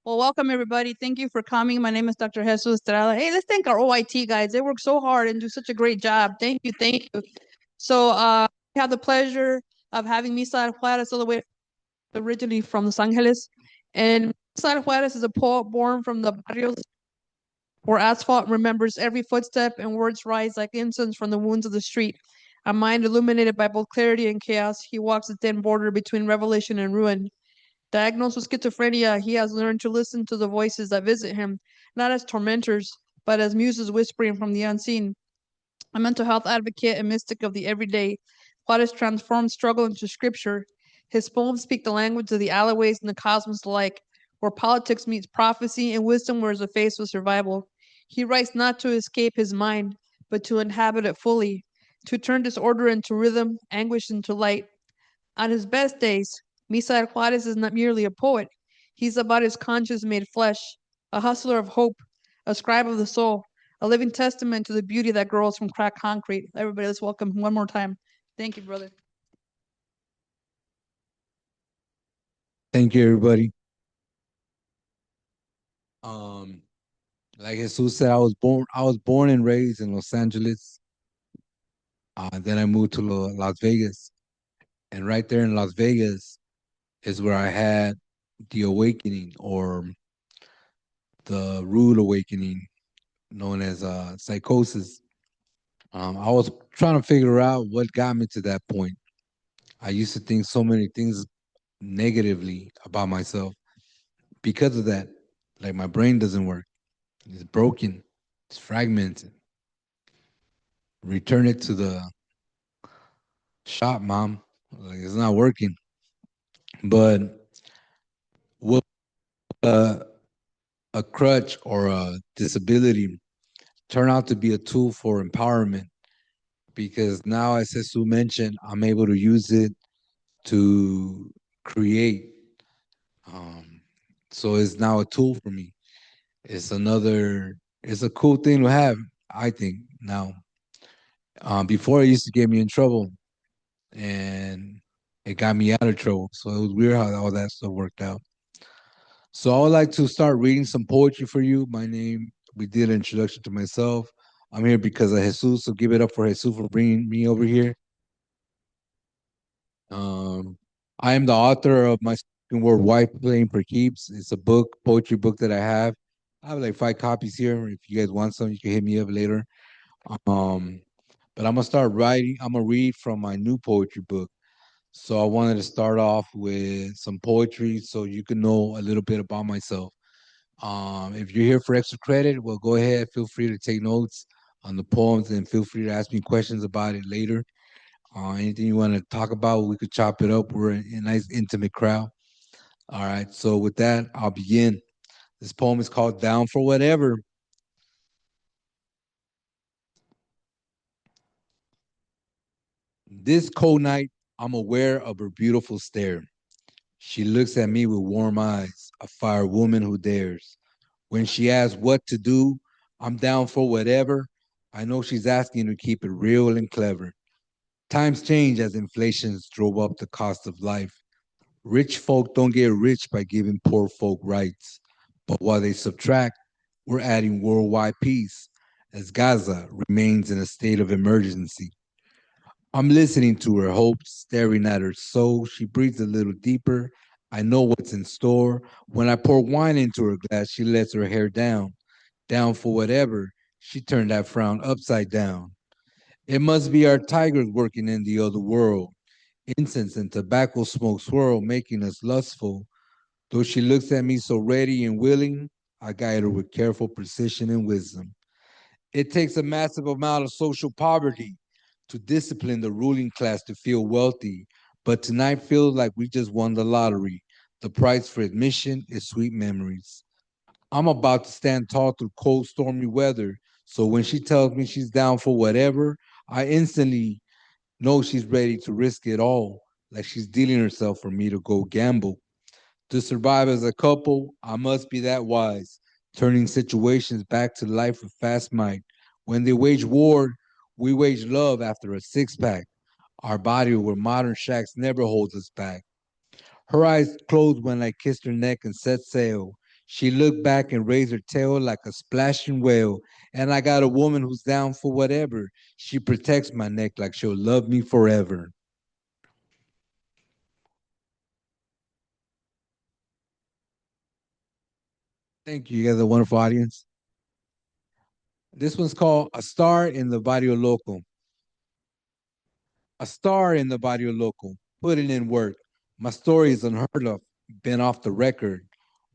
Well, welcome everybody. Thank you for coming. My name is Dr. Jesus Estrada. Hey, let's thank our OIT guys. They work so hard and do such a great job. Thank you, thank you. So, we have the pleasure of having Misael Juarez all the way originally from Los Angeles, and Misael Juarez is a poet born from the barrios where asphalt remembers every footstep and words rise like incense from the wounds of the street. A mind illuminated by both clarity and chaos, he walks the thin border between revelation and ruin. Diagnosed with schizophrenia, he has learned to listen to the voices that visit him, not as tormentors, but as muses whispering from the unseen. A mental health advocate and mystic of the everyday, Juarez transformed struggle into scripture. His poems speak the language of the alleyways and the cosmos alike, where politics meets prophecy and wisdom wears a face of survival. He writes not to escape his mind, but to inhabit it fully, to turn disorder into rhythm, anguish into light. On his best days, Misael Juarez is not merely a poet. He's about his conscience made flesh, a hustler of hope, a scribe of the soul, a living testament to the beauty that grows from cracked concrete. Everybody, let's welcome him one more time. Thank you, brother. Thank you, everybody. Um, like Jesus said, I was born and raised in Los Angeles. Then I moved to Las Vegas, and right there in Las Vegas is where I had the awakening or the rude awakening, known as psychosis. I was trying to figure out what got me to that point. I used to think so many things negatively about myself because of that. Like my brain doesn't work; it's broken, it's fragmented. Return it to the shop, mom. Like it's not working. But will a, a crutch or a disability turn out to be a tool for empowerment? Because now, as Sue mentioned, I'm able to use it to create. Um, so it's now a tool for me. It's another. It's a cool thing to have. I think now. Before it used to get me in trouble, and it got me out of trouble. So it was weird how all that stuff worked out. So I would like to start reading some poetry for you. My name, we did an introduction to myself. I'm here because of Jesus, so give it up for Jesus for bringing me over here. Um, I am the author of my spoken word White Playing for Keeps. It's a book, poetry book that I have. I have like 5 copies here. If you guys want some, you can hit me up later. Um, but I'm gonna start writing. I'm gonna read from my new poetry book. So I wanted to start off with some poetry so you can know a little bit about myself. If you're here for extra credit, well, go ahead. Feel free to take notes on the poems and feel free to ask me questions about it later. Anything you want to talk about, we could chop it up. We're a nice, intimate crowd. All right. So with that, I'll begin. This poem is called Down for Whatever. This cold night, I'm aware of her beautiful stare. She looks at me with warm eyes, a fire woman who dares. When she asks what to do, I'm down for whatever. I know she's asking to keep it real and clever. Times change as inflation's drove up the cost of life. Rich folk don't get rich by giving poor folk rights. But while they subtract, we're adding worldwide peace as Gaza remains in a state of emergency. I'm listening to her hopes, staring at her soul. She breathes a little deeper. I know what's in store. When I pour wine into her glass, she lets her hair down. Down for whatever. She turned that frown upside down. It must be our tigers working in the other world. Incense and tobacco smoke swirl, making us lustful. Though she looks at me so ready and willing, I guide her with careful precision and wisdom. It takes a massive amount of social poverty to discipline the ruling class to feel wealthy, but tonight feels like we just won the lottery. The price for admission is sweet memories. I'm about to stand tall through cold, stormy weather, so when she tells me she's down for whatever, I instantly know she's ready to risk it all, like she's dealing herself for me to go gamble. To survive as a couple, I must be that wise, turning situations back to life with fast might. When they wage war, we wage love after a six pack. Our body where modern shacks never holds us back. Her eyes closed when I kissed her neck and set sail. She looked back and raised her tail like a splashing whale. And I got a woman who's down for whatever. She protects my neck like she'll love me forever. Thank you. You guys are a wonderful audience. This one's called A Star in the Barrio Loco. A star in the barrio loco, putting in work. My story is unheard of, been off the record.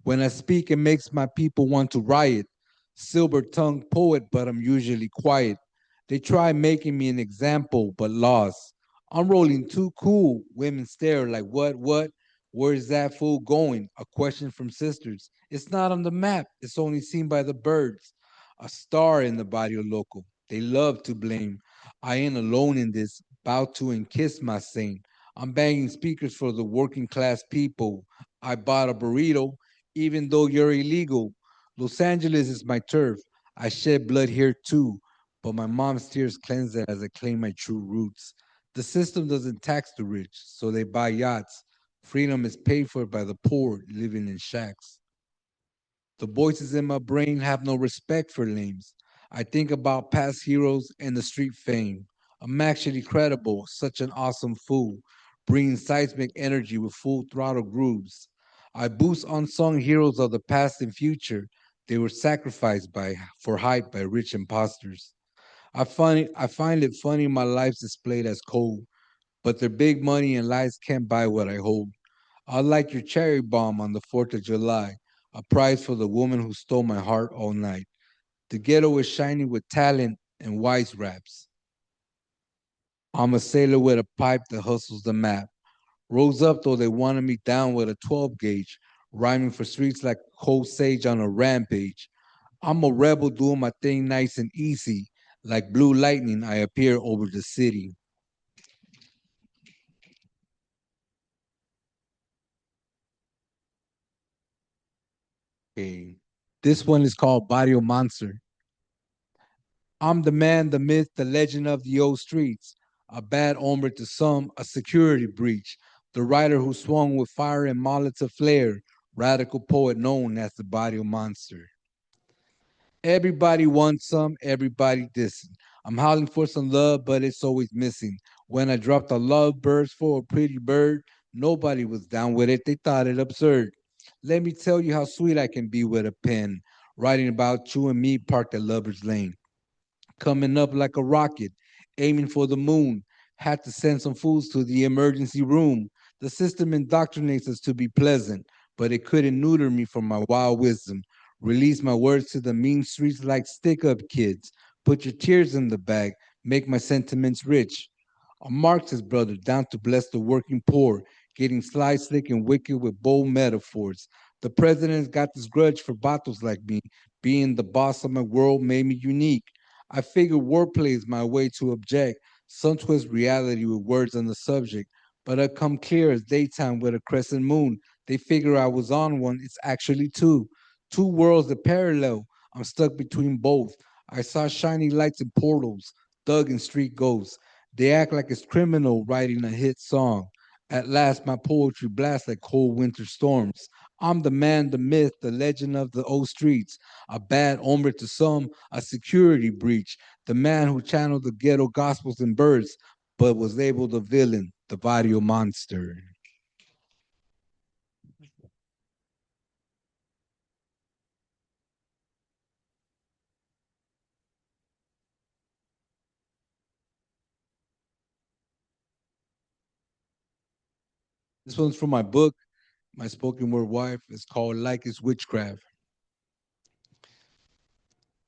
When I speak, it makes my people want to riot. Silver tongued poet, but I'm usually quiet. They try making me an example, but lost. I'm rolling too cool. Women stare like, what? Where's that fool going? A question from sisters. It's not on the map, it's only seen by the birds. A star in the barrio loco. They love to blame. I ain't alone in this. Bow to and kiss my saint. I'm banging speakers for the working class people. I bought a burrito, even though you're illegal. Los Angeles is my turf. I shed blood here too, but my mom's tears cleanse it as I claim my true roots. The system doesn't tax the rich, so they buy yachts. Freedom is paid for by the poor living in shacks. The voices in my brain have no respect for names. I think about past heroes and the street fame. I'm actually credible, such an awesome fool, bringing seismic energy with full throttle grooves. I boost unsung heroes of the past and future. They were sacrificed by for hype by rich imposters. I find it funny my life's displayed as cold, but their big money and lies can't buy what I hold. I like your cherry bomb on the 4th of July, a prize for the woman who stole my heart all night. The ghetto is shining with talent and wise raps. I'm a sailor with a pipe that hustles the map. Rose up though they wanted me down with a 12 gauge, rhyming for streets like cold sage on a rampage. I'm a rebel doing my thing nice and easy. Like blue lightning, I appear over the city. Okay. This one is called Barrio Monster. I'm the man, the myth, the legend of the old streets. A bad hombre to some, a security breach. The writer who swung with fire and Molotov flare. Radical poet known as the Barrio Monster. Everybody wants some, everybody dissing. I'm howling for some love, but it's always missing. When I dropped a love burst for a pretty bird, nobody was down with it. They thought it absurd. Let me tell you how sweet I can be with a pen, writing about you and me parked at Lover's Lane, coming up like a rocket, aiming for the moon. Had to send some fools to the emergency room. The system indoctrinates us to be pleasant, but it couldn't neuter me from my wild wisdom. Release my words to the mean streets like stick up kids. Put your tears in the bag, make my sentiments rich. A Marxist brother down to bless the working poor, getting sly, slick, and wicked with bold metaphors. The president's got this grudge for battles like me. Being the boss of my world made me unique. I figured wordplay is my way to object, some twist reality with words on the subject, but I come clear as daytime with a crescent moon. They figure I was on one, it's actually two. Two worlds that parallel. I'm stuck between both. I saw shiny lights and portals, thug and street ghosts. They act like it's criminal writing a hit song. At last, my poetry blasts like cold winter storms. I'm the man, the myth, the legend of the old streets. A bad hombre to some, a security breach. The man who channeled the ghetto gospels and birds, but was labeled the villain, the barrio monster. This one's from my book, my spoken word wife. It's called Like It's Witchcraft.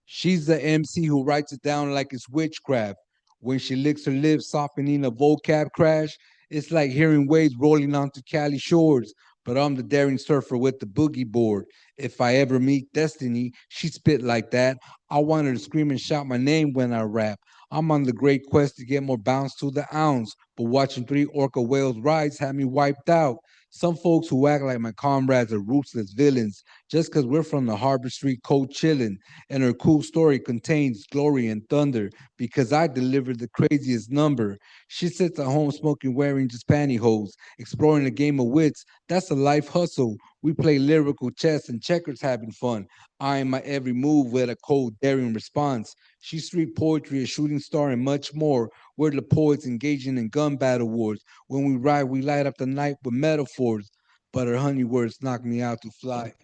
She's the MC who writes it down like it's witchcraft. When she licks her lips, softening a vocab crash, it's like hearing waves rolling onto Cali shores. But I'm the daring surfer with the boogie board. If I ever meet Destiny, she spit like that. I want her to scream and shout my name when I rap. I'm on the great quest to get more bounce to the ounce. but watching three orca whales rise had me wiped out. Some folks who act like my comrades are ruthless villains just because we're from the Harbor Street Code chillin', and her cool story contains glory and thunder because I delivered the craziest number. She sits at home smoking, wearing just pantyhose, exploring a game of wits. That's a life hustle. We play lyrical chess and checkers having fun, eyeing my every move with a cold, daring response. She's street poetry, a shooting star, and much more. We're the poets engaging in gun battle wars. When we ride, we light up the night with metaphors. But her honey words knock me out to fly.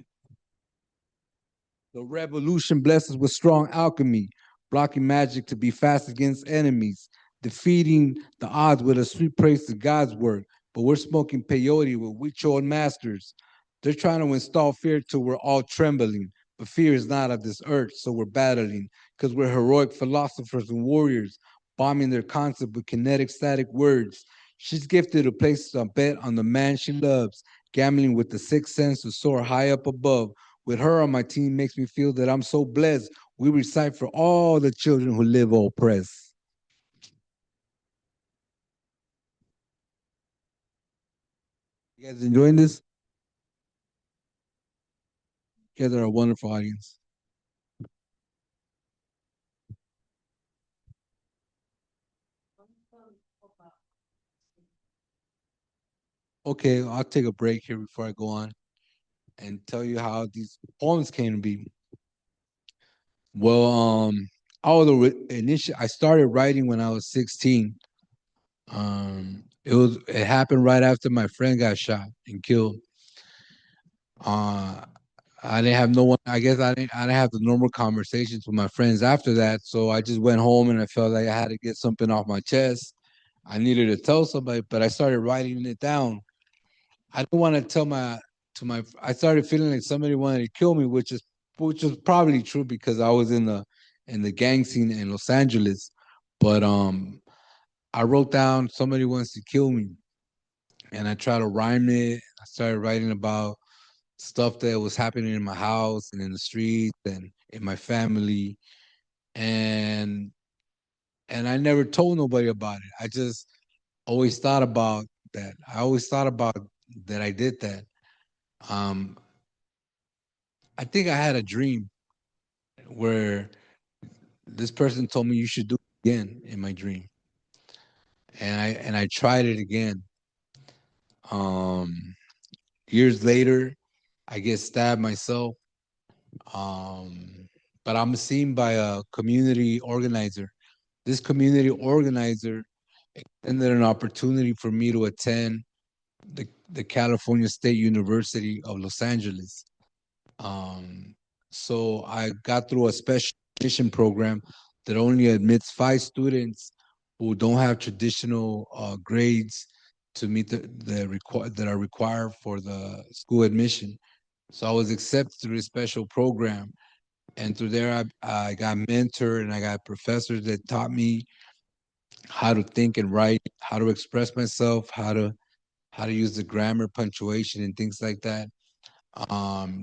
The revolution blesses with strong alchemy, blocking magic to be fast against enemies, defeating the odds with a sweet praise to God's word. But we're smoking peyote with Wicho and Masters. They're trying to install fear till we're all trembling. But fear is not of this earth, so we're battling because we're heroic philosophers and warriors, bombing their concept with kinetic static words. She's gifted to place a bet on the man she loves, gambling with the sixth sense to soar high up above. With her on my team makes me feel that I'm so blessed. We recite for all the children who live oppressed. You guys enjoying this? You guys are a wonderful audience. Okay, I'll take a break here before I go on and tell you how these poems came to be. Well, I started writing when I was 16. It happened right after my friend got shot and killed. Uh, I didn't have no one. I guess I didn't have the normal conversations with my friends after that. So I just went home and I felt like I had to get something off my chest. I needed to tell somebody, but I started writing it down. I didn't want to tell my. I started feeling like somebody wanted to kill me, which is probably true because I was in the gang scene in Los Angeles. But I wrote down somebody wants to kill me, and I tried to rhyme it. I started writing about stuff that was happening in my house and in the streets and in my family, and I never told nobody about it. I just always thought about that. I always thought about that I did that. Um, I think I had a dream where this person told me you should do it again in my dream, and I tried it again. Um, Years later, I get stabbed myself. Um, but I'm seen by a community organizer. This community organizer extended an opportunity for me to attend the California State University of Los Angeles. Um, so I got through a special admission program that only admits 5 students who don't have traditional grades to meet that are required for the school admission. So I was accepted through a special program, and through there I got mentored and I got professors that taught me how to think and write, how to express myself, how to use the grammar, punctuation, and things like that.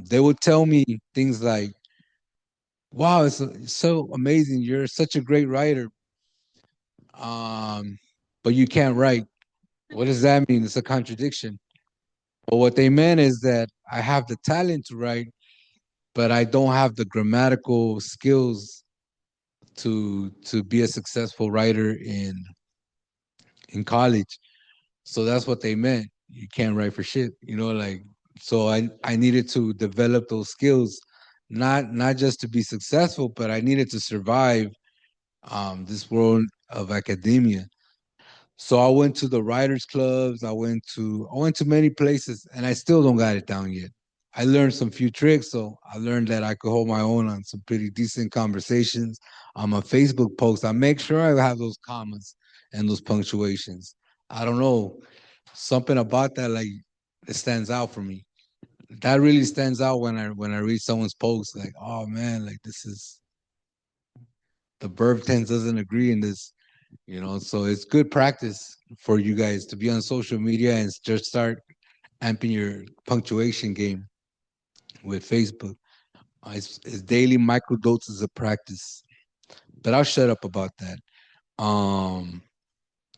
They would tell me things like, "Wow, it's so amazing! You're such a great writer, but you can't write." What does that mean? It's a contradiction. But what they meant is that I have the talent to write, but I don't have the grammatical skills to be a successful writer in college. So that's what they meant. You can't write for shit, like so I needed to develop those skills, not just to be successful, but I needed to survive this world of academia. So I went to the writers clubs, I went to many places and I still don't got it down yet. I learned some few tricks, so I learned that I could hold my own on some pretty decent conversations. On my Facebook posts, I make sure I have those commas and those punctuations. I don't know, something about that like it stands out for me. That really stands out when I read someone's post, like, oh man, like this is the verb tense doesn't agree in this, so it's good practice for you guys to be on social media and just start amping your punctuation game with Facebook. It's daily micro doses of practice. But I'll shut up about that. Um,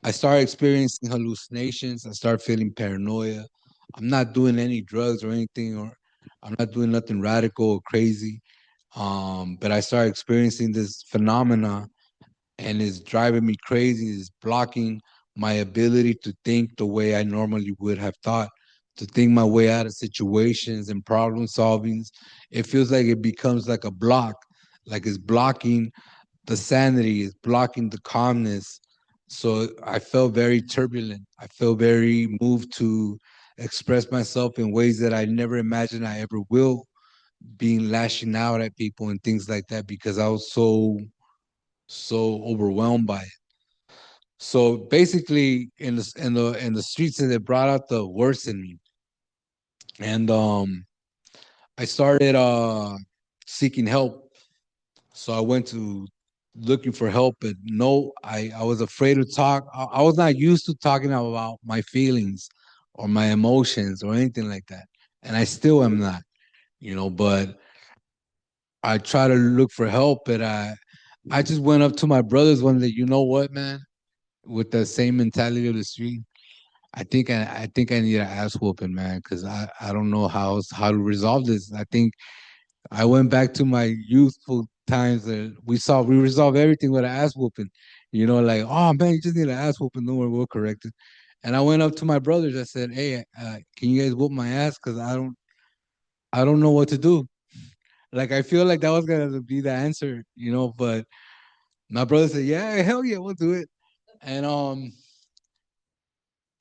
I started experiencing hallucinations. I started feeling paranoia. I'm not doing any drugs or anything, or I'm not doing nothing radical or crazy. But I started experiencing this phenomena, and it's driving me crazy. It's blocking my ability to think the way I normally would have thought, to think my way out of situations and problem solvings. It feels like it becomes like a block, like it's blocking the sanity, is blocking the calmness. So I felt very turbulent. I felt very moved to express myself in ways that I never imagined I ever will, being lashing out at people and things like that because I was so overwhelmed by it. So basically, in the streets, and it brought out the worst in me, and I started seeking help. So I went to looking for help, but no, I was afraid to talk. I was not used to talking about my feelings or my emotions or anything like that, and I still am not, But I try to look for help, but I just went up to my brothers one day. You know what, man? With the same mentality of the street, I think I need an ass whooping, man, because I don't know how to resolve this. I think I went back to my youthful times that we resolve everything with an ass whooping. Like, oh man, you just need an ass whooping. Don't worry, we'll correct it. And I went up to my brothers. I said, hey, can you guys whoop my ass? Because I don't know what to do. Like I feel like that was gonna be the answer, But my brother said, yeah, hell yeah, we'll do it. And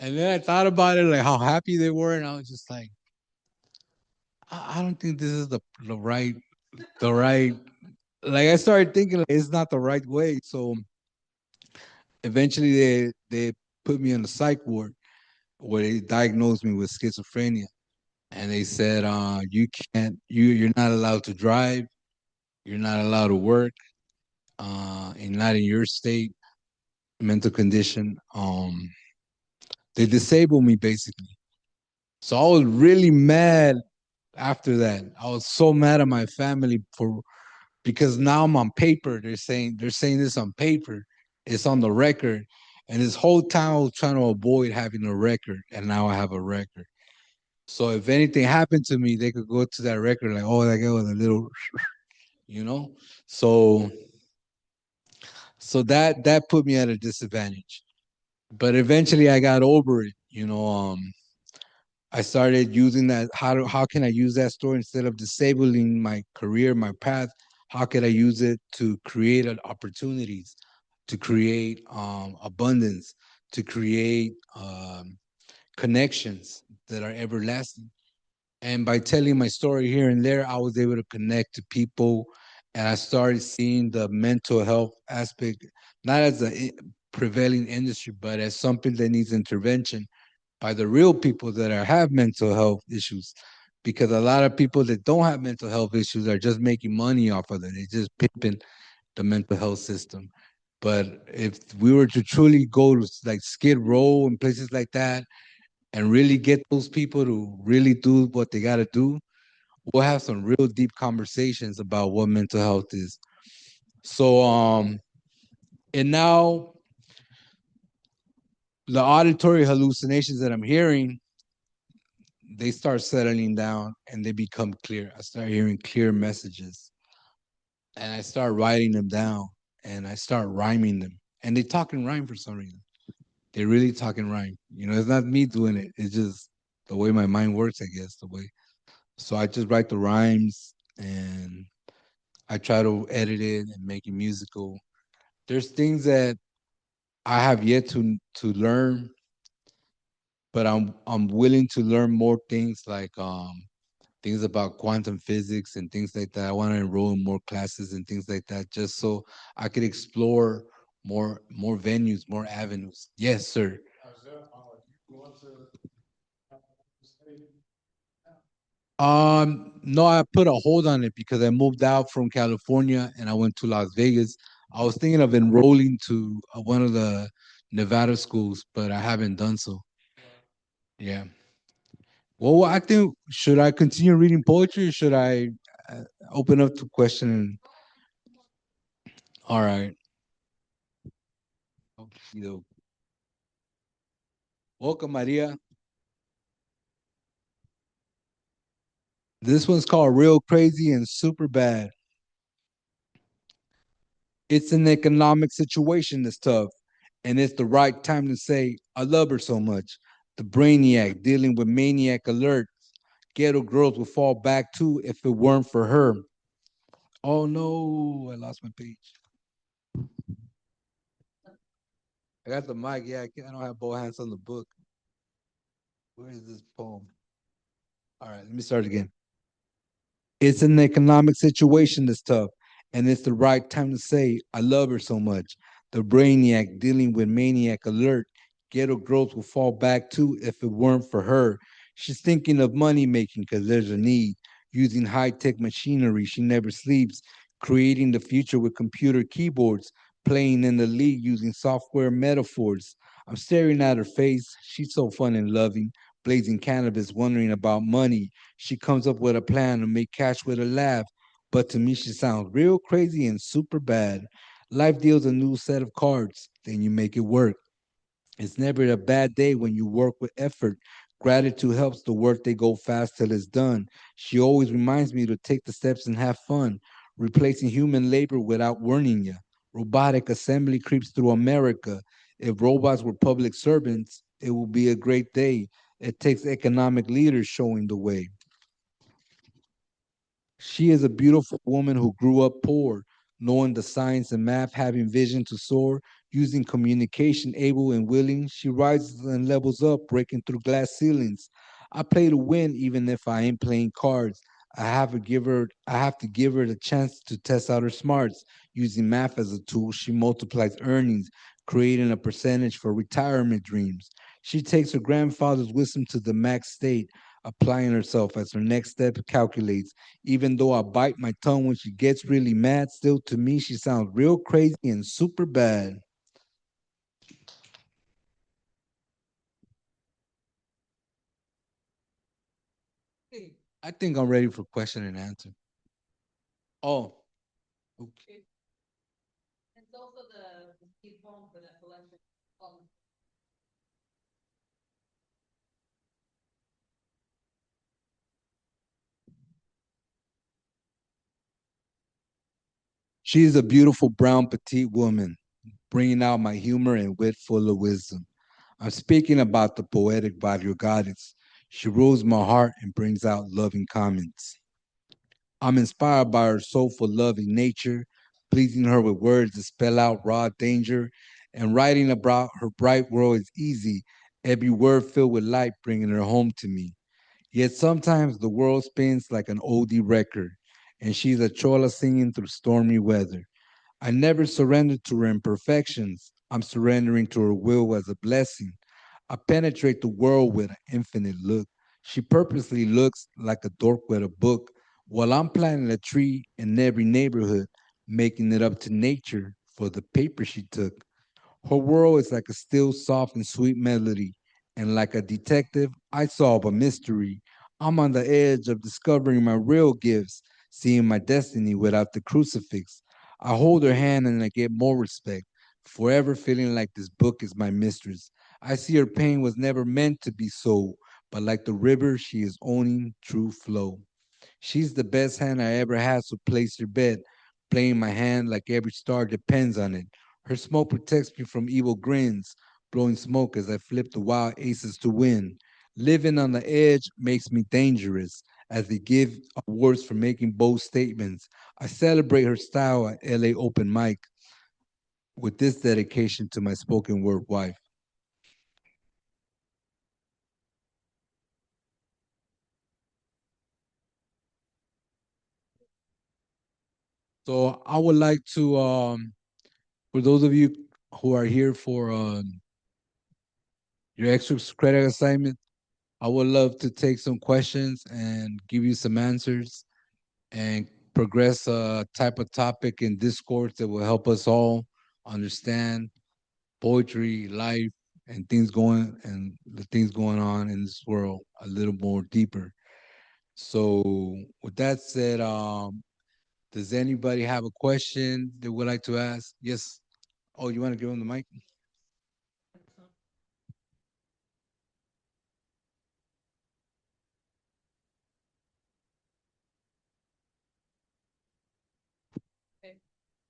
and then I thought about it, like how happy they were, and I was just like, I don't think this is the right. Like I started thinking, like, it's not the right way. So eventually, they put me on the psych ward where they diagnosed me with schizophrenia, and they said, you can't, you're not allowed to drive, you're not allowed to work, and not in your state mental condition. They disabled me basically. So I was really mad after that. I was so mad at my family for because now I'm on paper. They're saying this on paper. It's on the record. And this whole time I was trying to avoid having a record, and now I have a record. So if anything happened to me, they could go to that record like, oh, that guy was a little, you know. So that put me at a disadvantage. But eventually I got over it. I started using that. How can I use that story instead of disabling my career, my path? How could I use it to create opportunities, to create abundance, to create connections that are everlasting? And by telling my story here and there, I was able to connect to people, and I started seeing the mental health aspect not as a prevailing industry, but as something that needs intervention by the real people that have mental health issues, because a lot of people that don't have mental health issues are just making money off of it. They're just pimping the mental health system. But if we were to truly go to like Skid Row and places like that and really get those people to really do what they got to do, we'll have some real deep conversations about what mental health is. So and now the auditory hallucinations that I'm hearing, they start settling down and they become clear. I start hearing clear messages, and I start writing them down, and I start rhyming them. And they talk in rhyme for some reason. They really talk in rhyme. It's not me doing it. It's just the way my mind works, I guess, the way. So I just write the rhymes, and I try to edit it and make it musical. There's things that I have yet to learn, but I'm willing to learn more things, like things about quantum physics and things like that. I want to enroll in more classes and things like that, just so I could explore more venues, more avenues. Yes, sir. No, I put a hold on it because I moved out from California and I went to Las Vegas. I was thinking of enrolling to one of the Nevada schools, but I haven't done so. Yeah. Well, I think, should I continue reading poetry, or should I uh, open up to question? All right. You know, Welcome, Maria. This one's called Real Crazy and Super Bad. It's an economic situation that's tough, and it's the right time to say, I love her so much. The brainiac dealing with maniac alert. Ghetto girls would fall back too if it weren't for her. Oh no, I lost my page. I got the mic. Yeah, I don't have both hands on the book. Where is this poem? All right, let me start again. It's an economic situation that's tough, and it's the right time to say, I love her so much. The brainiac dealing with maniac alert. Ghetto girls will fall back too if it weren't for her. She's thinking of money making because there's a need. Using high tech machinery, she never sleeps. Creating the future with computer keyboards. Playing in the league using software metaphors. I'm staring at her face. She's so fun and loving. Blazing cannabis, wondering about money. She comes up with a plan to make cash with a laugh, but to me she sounds real crazy and super bad. Life deals a new set of cards, then you make it work. It's never a bad day when you work with effort. Gratitude helps the work they go fast till it's done. She always reminds me to take the steps and have fun, replacing human labor without warning you. Robotic assembly creeps through America. If robots were public servants, it would be a great day. It takes economic leaders showing the way. She is a beautiful woman who grew up poor, knowing the science and math, having vision to soar, using communication, able and willing. She rises and levels up, breaking through glass ceilings. I play to win, even if I ain't playing cards. I have to give her the chance to test out her smarts. Using math as a tool, she multiplies earnings, creating a percentage for retirement dreams. She takes her grandfather's wisdom to the max state, applying herself as her next step calculates. Even though I bite my tongue when she gets really mad, still to me she sounds real crazy and super bad. I think I'm ready for question and answer. Oh, okay. It's also the key poem for that collection. She is a beautiful brown petite woman, bringing out my humor and wit full of wisdom. I'm speaking about the poetic Barrio Goddess. She rules my heart and brings out loving comments. I'm inspired by her soulful, loving nature, pleasing her with words that spell out raw danger, and writing about her bright world is easy. Every word filled with light, bringing her home to me. Yet sometimes the world spins like an oldie record, and she's a chola singing through stormy weather. I never surrender to her imperfections. I'm surrendering to her will as a blessing. I penetrate the world with an infinite look. She purposely looks like a dork with a book, while I'm planting a tree in every neighborhood, making it up to nature for the paper she took. Her world is like a still, soft, and sweet melody. And like a detective, I solve a mystery. I'm on the edge of discovering my real gifts, seeing my destiny without the crucifix. I hold her hand and I get more respect, forever feeling like this book is my mistress. I see her pain was never meant to be so, but like the river, she is owning true flow. She's the best hand I ever had, so place your bet. Playing my hand like every star depends on it. Her smoke protects me from evil grins, blowing smoke as I flip the wild aces to win. Living on the edge makes me dangerous as they give awards for making bold statements. I celebrate her style at LA Open Mic with this dedication to my spoken word wife. So I would like to, for those of you who are here for your extra credit assignment, I would love to take some questions and give you some answers and progress a type of topic in Discord that will help us all understand poetry, life, and the things going on in this world a little more deeper. So, with that said, does anybody have a question they would like to ask? Yes. Oh, you want to give them the mic?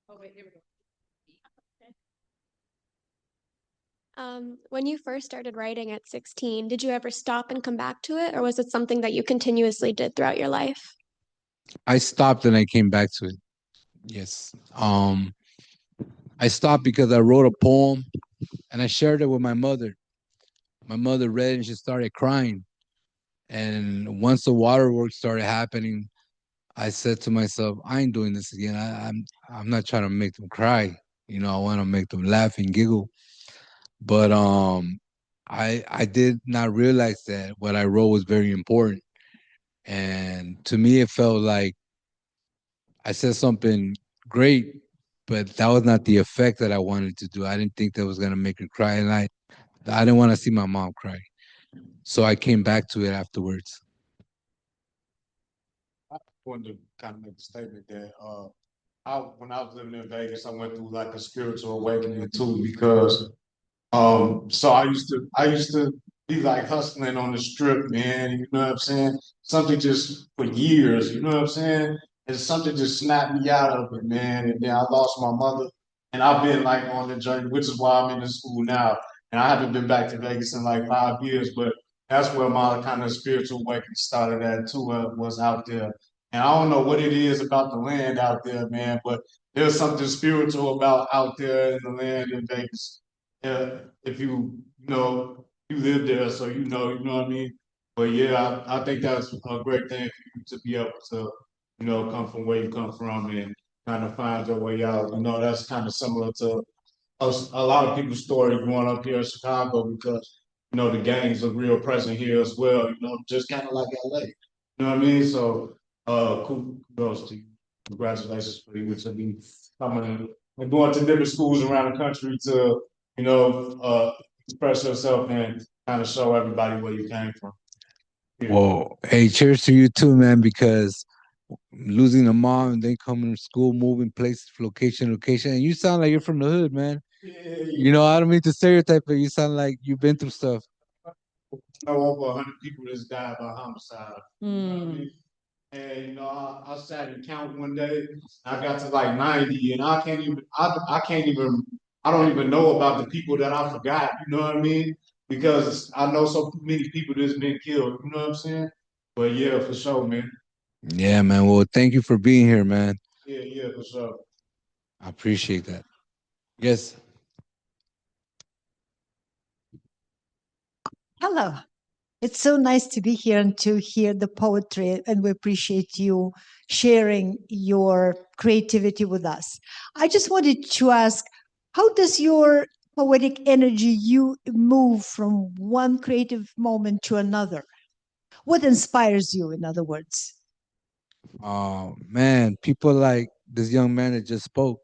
Oh, wait, here we go. When you first started writing at 16, did you ever stop and come back to it, or was it something that you continuously did throughout your life? I stopped and I came back to it. Yes. I stopped because I wrote a poem and I shared it with my mother. My mother read it and she started crying. And once the waterworks started happening, I said to myself, I ain't doing this again. I'm not trying to make them cry. You know, I want to make them laugh and giggle. But I did not realize that what I wrote was very important. And to me it felt like I said something great, but that was not the effect that I wanted to do. I didn't think that was gonna make her cry, and I didn't want to see my mom cry. So I came back to it afterwards. Wanted to kind of make a statement that when I was living in Vegas, I went through like a spiritual awakening too because so I used to be like hustling on the strip, man. You know what I'm saying? Something just for years, you know what I'm saying? And something just snapped me out of it, man. And then I lost my mother, and I've been like on the journey, which is why I'm in the school now. And I haven't been back to Vegas in like 5 years, but that's where my kind of spiritual awakening started at too. Was out there, and I don't know what it is about the land out there, man, but there's something spiritual about out there in the land in Vegas. If you live there, so you know what I mean. But yeah, I think that's a great thing for you to be able to, come from where you come from and kind of find your way out. You know, that's kind of similar to a lot of people's story growing up here in Chicago because the gangs are real present here as well. Just kind of like LA. You know what I mean? So, kudos to you. Congratulations for you to be coming and going to different schools around the country to express yourself and kind of show everybody where you came from. Yeah. Well, hey, cheers to you too, man, because losing a mom and then coming to school, moving places, location, and you sound like you're from the hood, man. Yeah, You know, I don't mean to stereotype, but you sound like you've been through stuff. know over 100 people that's died by homicide. You know what I Mm. mean? And I sat and counted one day. I got to like 90, and I don't even know about the people that I forgot. You know what I mean? Because I know so many people that's been killed. You know what I'm saying? But yeah, for sure, man. Yeah, man. Well, thank you for being here, man. Yeah, for sure. I appreciate that. Yes. Hello. It's so nice to be here and to hear the poetry, and we appreciate you sharing your creativity with us. I just wanted to ask, how does your poetic energy you move from one creative moment to another? What inspires you, in other words? Oh man, people like this young man that just spoke.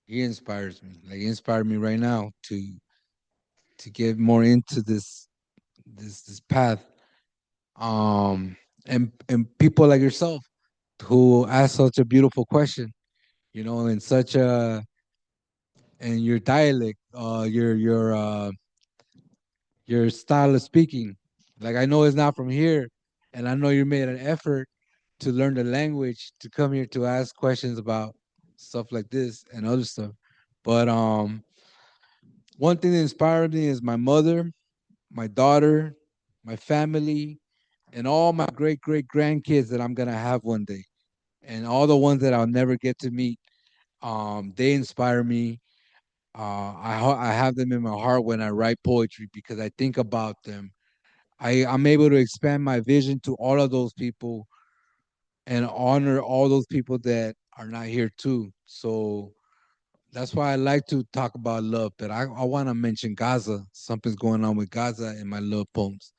He inspires me. Like he inspired me right now to get more into this path. And people like yourself who ask such a beautiful question, you know, in such a and your dialect, your style of speaking. Like I know it's not from here, and I know you made an effort to learn the language to come here to ask questions about stuff like this and other stuff. But one thing that inspired me is my mother, my daughter, my family, and all my great grandkids that I'm gonna have one day, and all the ones that I'll never get to meet. They inspire me. I have them in my heart when I write poetry because I think about them. I'm able to expand my vision to all of those people and honor all those people that are not here too. So that's why I like to talk about love. But I want to mention Gaza. Something's going on with Gaza in my love poems.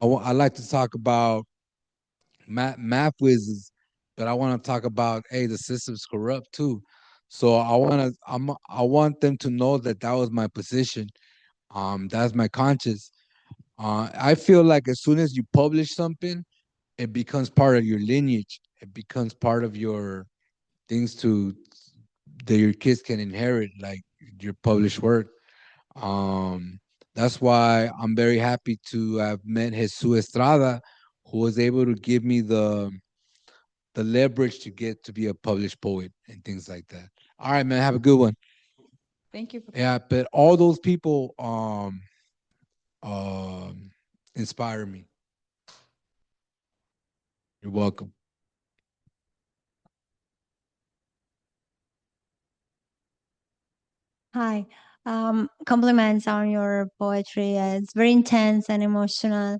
I like to talk about math whizzes, but I want to talk about hey, the system's corrupt too. So I want them to know that that was my position. That's my conscience. I feel like as soon as you publish something, it becomes part of your lineage. It becomes part of your things to that your kids can inherit, like your published work. Um, that's why I'm very happy to have met Jesus Estrada, who was able to give me the leverage to get to be a published poet and things like that. All right, man, have a good one. Thank you. Yeah, but all those people um inspire me. You're welcome. Hi. Compliments on your poetry. It's very intense and emotional.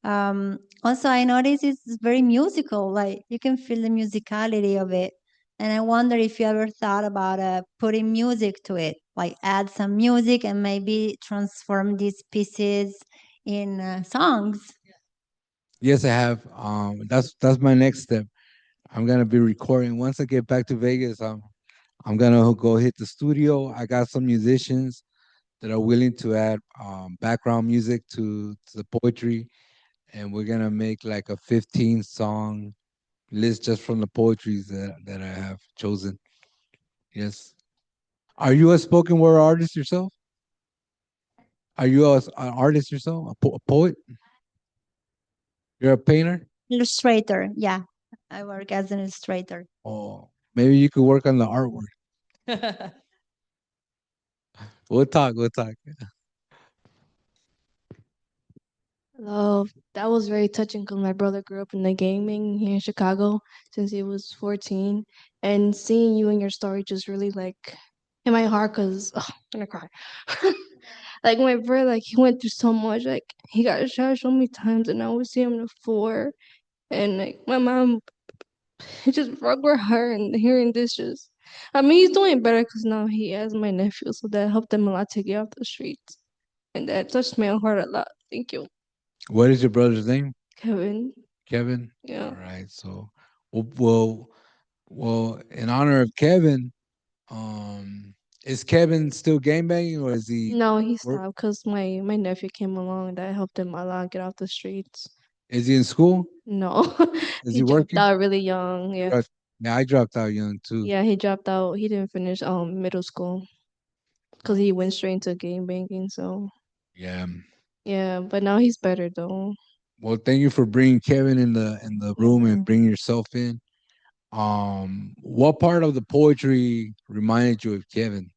Also, I notice it's very musical. Like you can feel the musicality of it. And I wonder if you ever thought about putting music to it, like add some music and maybe transform these pieces in songs. Yes, I have. That's my next step. I'm gonna be recording once I get back to Vegas. I'm gonna go hit the studio. I got some musicians that are willing to add background music to the poetry, and we're gonna make like a 15 song list just from the poetries that I have chosen. Yes. Are you a spoken word artist yourself? Are you an artist yourself? A poet? You're a painter? Illustrator, yeah. I work as an illustrator. Oh, maybe you could work on the artwork. We'll talk. We'll talk. Hello, that was very touching because my brother grew up in the gaming here in Chicago since he was 14. And seeing you and your story just really like hit my heart because I'm gonna cry. Like my brother, like he went through so much. Like he got shot so many times, and I would see him in the floor. And like my mom, it just broke her heart. And hearing this, just I mean, he's doing better because now he has my nephew, so that helped him a lot to get off the streets, and that touched my heart a lot. Thank you, What is your brother's name? Kevin. Kevin. Yeah. All right. So, well, well, well, in honor of Kevin, um, is Kevin still game banging or is he No, he work? stopped because my nephew came along that helped him a lot get off the streets. Is he in school? No, Is he he dropped working? out really young. Yeah, Yeah, I dropped out young too. yeah, he dropped out. He didn't finish middle school because he went straight into game banking. So Yeah. yeah, but now he's better though. Well, thank you for bringing Kevin in the room and Mhm. bringing yourself in. What part of the poetry reminded you of Kevin?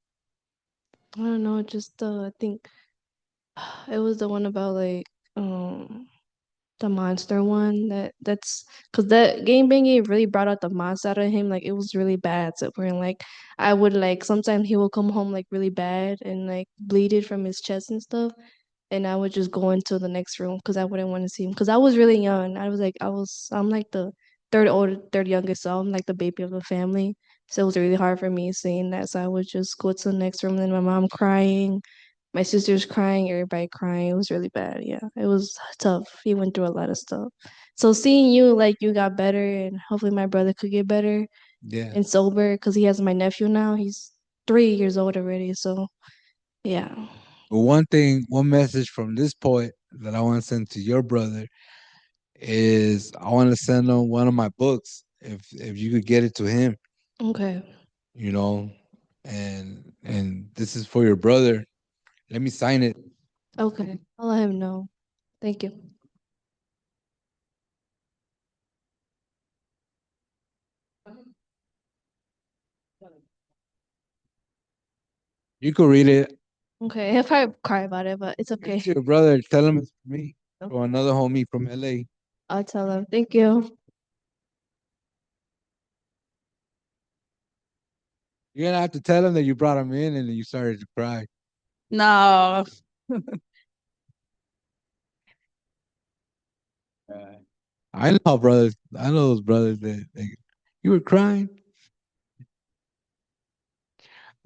I don't know, just I think it was the one about like um the monster one that's because that game banging really brought out the monster out of him. Like it was really bad. So where like I would like sometimes he would come home like really bad and like bleeded from his chest and stuff. And I would just go into the next room because I wouldn't want to see him. Because I was really young. I'm like the third youngest, so I'm like the baby of the family. So it was really hard for me seeing that. So I would just go to the next room, and then my mom crying, my sister's crying, everybody crying. It was really bad. Yeah, it was tough. He went through a lot of stuff. So seeing you, like you got better, and hopefully my brother could get better Yeah. and sober because he has my nephew now. He's 3 years old already. So yeah. But one message from this poet that I want to send to your brother is I want to send him one of my books. If you could get it to him, Okay. you know, and this is for your brother. Let me sign it. Okay. I'll let him know. Thank you. You could read it. Okay. If I cry about it, but it's Give it okay. to your brother. Tell him it's for me Okay. or another homie from LA. I'll tell him. Thank you. You're gonna have to tell him that you brought him in and then you started to cry. No. I know how brothers. I know those brothers that you were crying.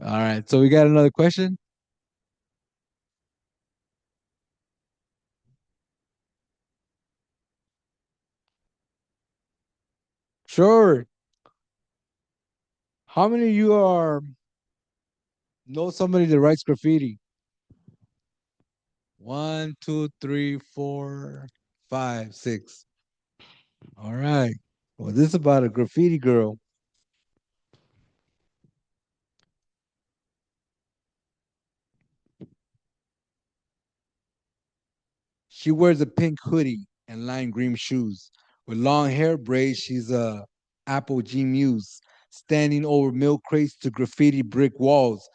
All right, so we got another question. Sure. How many of you are know somebody that writes graffiti? One, two, three, four, five, six. All right. Well, this is about a graffiti girl. She wears a pink hoodie and lime green shoes. With long hair braids, she's a Apogee Muse, standing over milk crates to graffiti brick walls,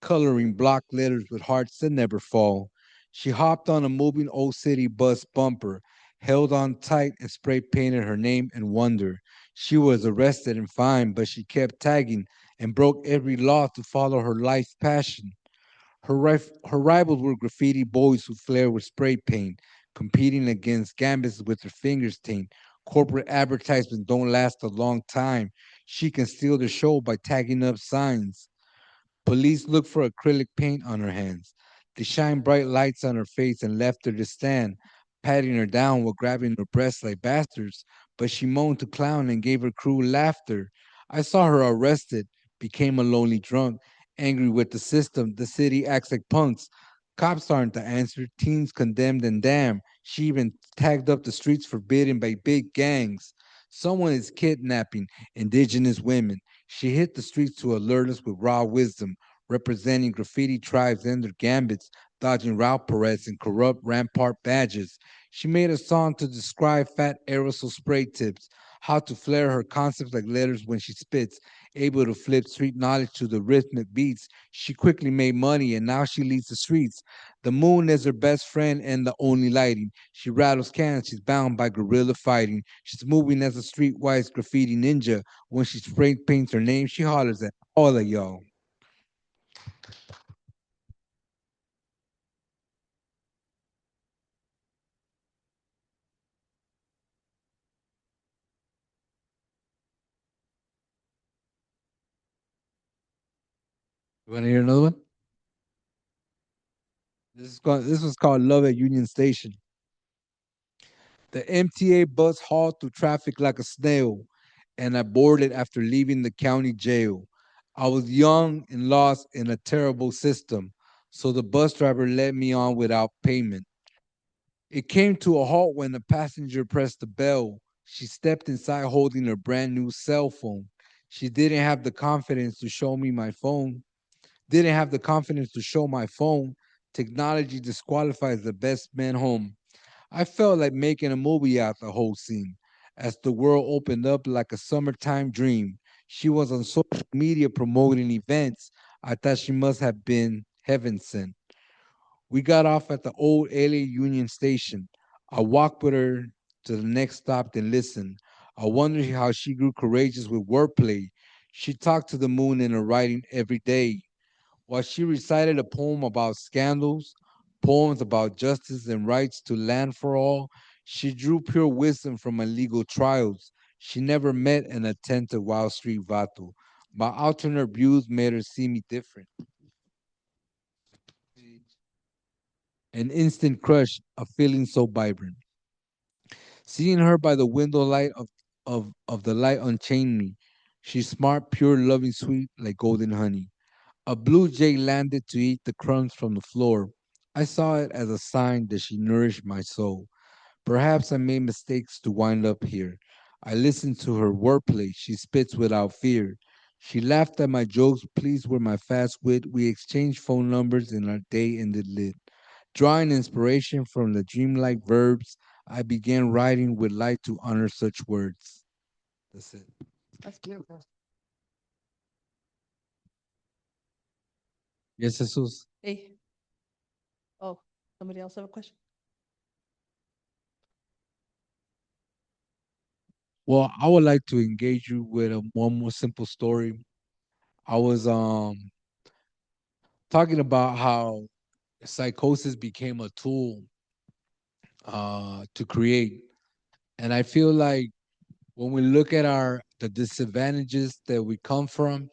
coloring block letters with hearts that never fall. She hopped on a moving old city bus bumper, held on tight, and spray painted her name and wonder. She was arrested and fined, but she kept tagging and broke every law to follow her life passion. Her rivals were graffiti boys who flared with spray paint, competing against gambits with their fingers stained. Corporate advertisements don't last a long time. She can steal the show by tagging up signs. Police looked for acrylic paint on her hands. They shined bright lights on her face and left her to stand, patting her down while grabbing her breasts like bastards. But she moaned to clown and gave her crew laughter. I saw her arrested, became a lonely drunk, angry with the system. The city acts like punks. Cops aren't the answer. Teens condemned and damned. She even tagged up the streets forbidden by big gangs. Someone is kidnapping indigenous women. She hit the streets to alert us with raw wisdom, representing graffiti tribes and their gambits, dodging route parades and corrupt rampart badges. She made a song to describe fat aerosol spray tips, how to flare her concepts like letters when she spits, able to flip street knowledge to the rhythmic beats. She quickly made money and now she leads the streets. The moon is her best friend and the only lighting. She rattles cans, she's bound by guerrilla fighting. She's moving as a streetwise graffiti ninja. When she spray paints her name, she hollers at all of y'all. You want to hear another one? This was called Love at Union Station. The MTA bus hauled through traffic like a snail, and I boarded after leaving the county jail. I was young and lost in a terrible system, so the bus driver let me on without payment. It came to a halt when the passenger pressed the bell. She stepped inside holding her brand new cell phone. She didn't have the confidence to show me my phone. Didn't have the confidence to show my phone. Technology disqualifies the best man home. I felt like making a movie out the whole scene. As the world opened up like a summertime dream, she was on social media promoting events. I thought she must have been heaven sent. We got off at the old LA Union Station. I walked with her to the next stop and listened. I wondered how she grew courageous with wordplay. She talked to the moon in her writing every day. While she recited a poem about scandals, poems about justice and rights to land for all, she drew pure wisdom from my legal trials. She never met an attentive Wall Street vato. My alternate views made her see me different. An instant crush, a feeling so vibrant. Seeing her by the window light of the light unchained me. She's smart, pure, loving, sweet, like golden honey. A blue jay landed to eat the crumbs from the floor. I saw it as a sign that she nourished my soul. Perhaps I made mistakes to wind up here. I listened to her wordplay. She spits without fear. She laughed at my jokes, pleased with my fast wit. We exchanged phone numbers and our day ended lit. Drawing inspiration from the dreamlike verbs, I began writing with light to honor such words. That's it. That's beautiful. Yes, Jesus. Hey. Oh, somebody else have a question? Well, I would like to engage you with one more simple story. I was talking about how psychosis became a tool to create, and I feel like when we look at our the disadvantages that we come from,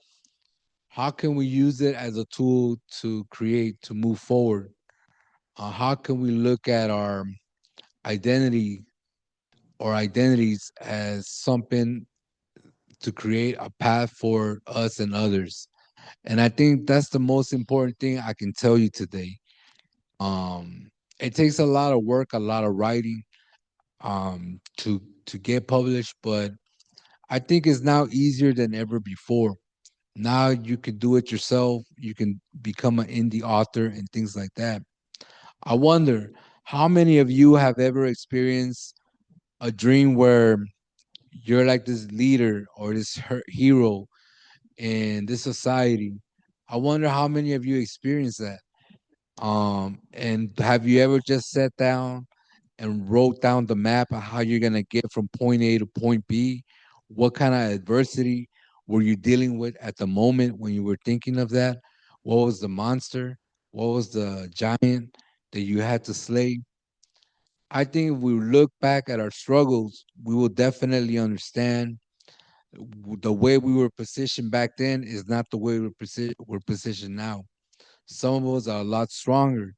how can we use it as a tool to create to move forward? How can we look at our identity or identities as something to create a path for us and others? And I think that's the most important thing I can tell you today. Um, it takes a lot of work, a lot of writing, to get published, but I think it's now easier than ever before. Now you can do it yourself. You can become an indie author and things like that. I wonder how many of you have ever experienced a dream where you're like this leader or this hero in this society. I wonder how many of you experience that. And have you ever just sat down and wrote down the map of how you're gonna get from point A to point B? What kind of adversity were you dealing with at the moment when you were thinking of that? What was the monster? What was the giant that you had to slay? I think if we look back at our struggles, we will definitely understand the way we were positioned back then is not the way we're positioned now. Some of us are a lot stronger.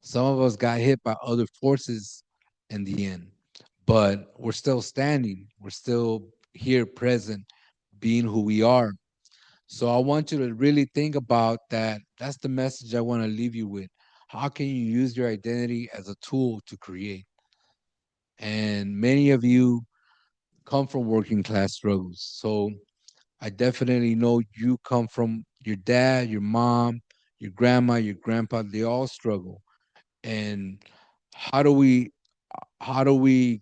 Some of us got hit by other forces in the end, but we're still standing. We're still here, present, being who we are. So I want you to really think about that. That's the message I want to leave you with. How can you use your identity as a tool to create? And many of you come from working class struggles. So I definitely know you come from your dad, your mom, your grandma, your grandpa, they all struggle. And how do we how do we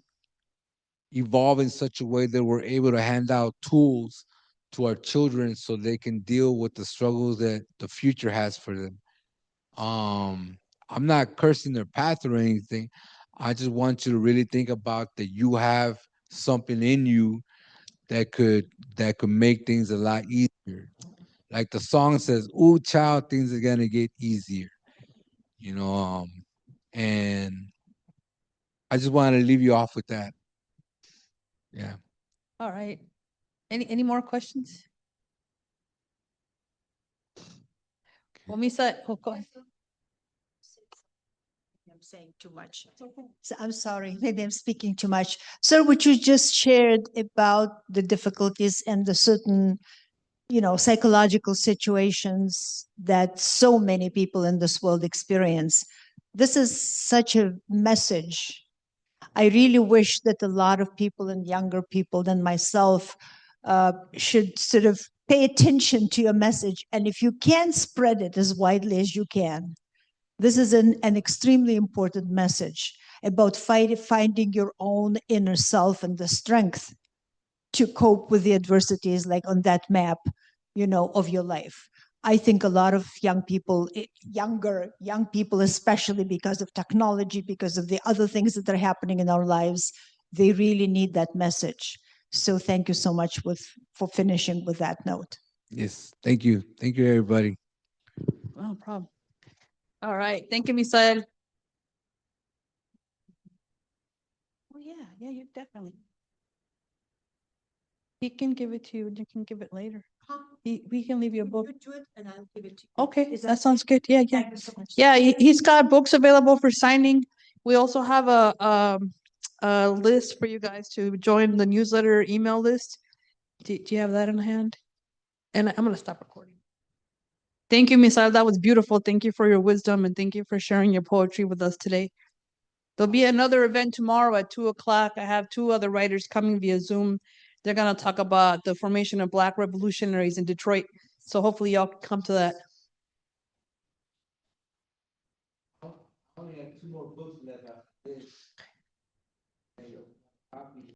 evolve in such a way that we're able to hand out tools to our children so they can deal with the struggles that the future has for them? Um, I'm not cursing their path or anything. I just want you to really think about that you have something in you that could that could make things a lot easier. Like the song says, "Ooh, child, things are gonna get easier." You know, and I just want to leave you off with that. Yeah. All right. Any more questions? Well, Misa, oh, go ahead. I'm saying too much. So I'm sorry, maybe I'm speaking too much. Sir, what you just shared about the difficulties and the certain, psychological situations that so many people in this world experience. This is such a message. I really wish that a lot of people and younger people than myself should sort of pay attention to your message. And if you can spread it as widely as you can, this is an extremely important message about finding your own inner self and the strength to cope with the adversities, like on that map, of your life. I think a lot of young people, young people, especially because of technology, because of the other things that are happening in our lives, they really need that message. So thank you so much for finishing with that note. Yes. Thank you. Thank you, everybody. No problem. All right. Thank you, Misael. Oh, yeah, you definitely. He can give it to you. You can give it later. We can leave you a book. You do it and I'll give it to you. Okay, Is that sounds good. Yeah, yeah. Thank you so much. Yeah, he's got books available for signing. We also have a list for you guys to join the newsletter email list. Do you have that in hand? And I'm gonna stop recording. Thank you, Misael. That was beautiful. Thank you for your wisdom and thank you for sharing your poetry with us today. There'll be another event tomorrow at 2:00. I have two other writers coming via Zoom. They're gonna talk about the formation of Black revolutionaries in Detroit. So hopefully y'all can come to that. I only had 2 more books.